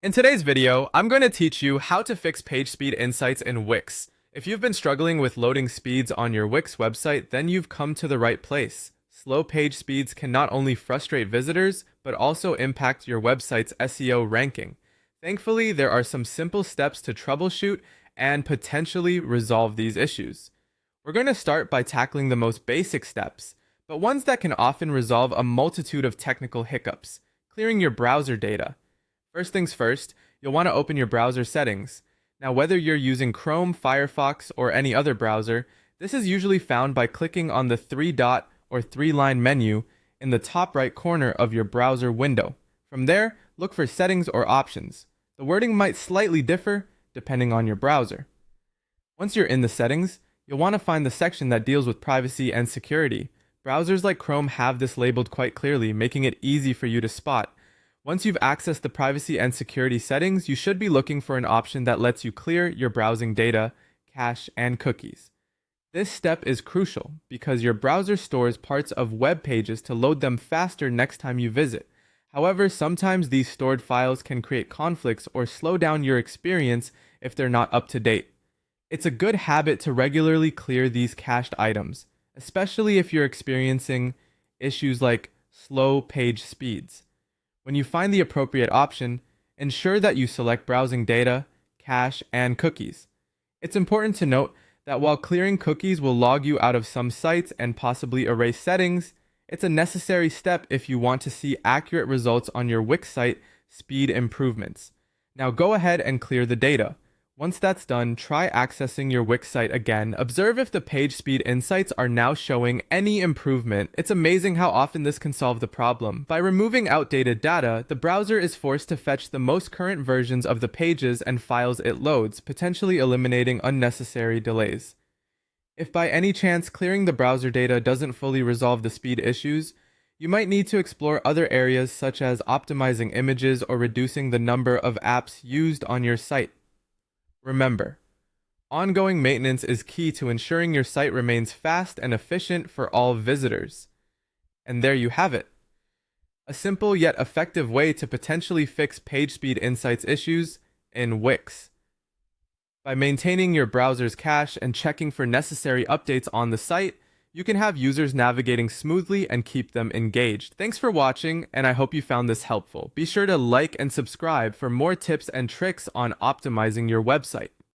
In today's video, I'm going to teach you how to fix page speed insights in Wix. If you've been struggling with loading speeds on your Wix website, then you've come to the right place. Slow page speeds can not only frustrate visitors, but also impact your website's SEO ranking. Thankfully, there are some simple steps to troubleshoot and potentially resolve these issues. We're going to start by tackling the most basic steps, but ones that can often resolve a multitude of technical hiccups: clearing your browser data. First things first, you'll want to open your browser settings. Now, whether you're using Chrome, Firefox, or any other browser, this is usually found by clicking on the three-dot or three-line menu in the top right corner of your browser window. From there, look for Settings or Options. The wording might slightly differ depending on your browser. Once you're in the settings, you'll want to find the section that deals with privacy and security. Browsers like Chrome have this labeled quite clearly, making it easy for you to spot. Once you've accessed the privacy and security settings, you should be looking for an option that lets you clear your browsing data, cache, and cookies. This step is crucial because your browser stores parts of web pages to load them faster next time you visit. However, sometimes these stored files can create conflicts or slow down your experience if they're not up to date. It's a good habit to regularly clear these cached items, especially if you're experiencing issues like slow page speeds. When you find the appropriate option, ensure that you select browsing data, cache, and cookies. It's important to note that while clearing cookies will log you out of some sites and possibly erase settings, it's a necessary step if you want to see accurate results on your Wix site speed improvements. Now go ahead and clear the data. Once that's done, try accessing your Wix site again. Observe if the page speed insights are now showing any improvement. It's amazing how often this can solve the problem. By removing outdated data, the browser is forced to fetch the most current versions of the pages and files it loads, potentially eliminating unnecessary delays. If by any chance clearing the browser data doesn't fully resolve the speed issues, you might need to explore other areas such as optimizing images or reducing the number of apps used on your site. Remember, ongoing maintenance is key to ensuring your site remains fast and efficient for all visitors. And there you have it. A simple yet effective way to potentially fix page speed insights issues in Wix. By maintaining your browser's cache and checking for necessary updates on the site, you can have users navigating smoothly and keep them engaged. Thanks for watching, and I hope you found this helpful. Be sure to like and subscribe for more tips and tricks on optimizing your website.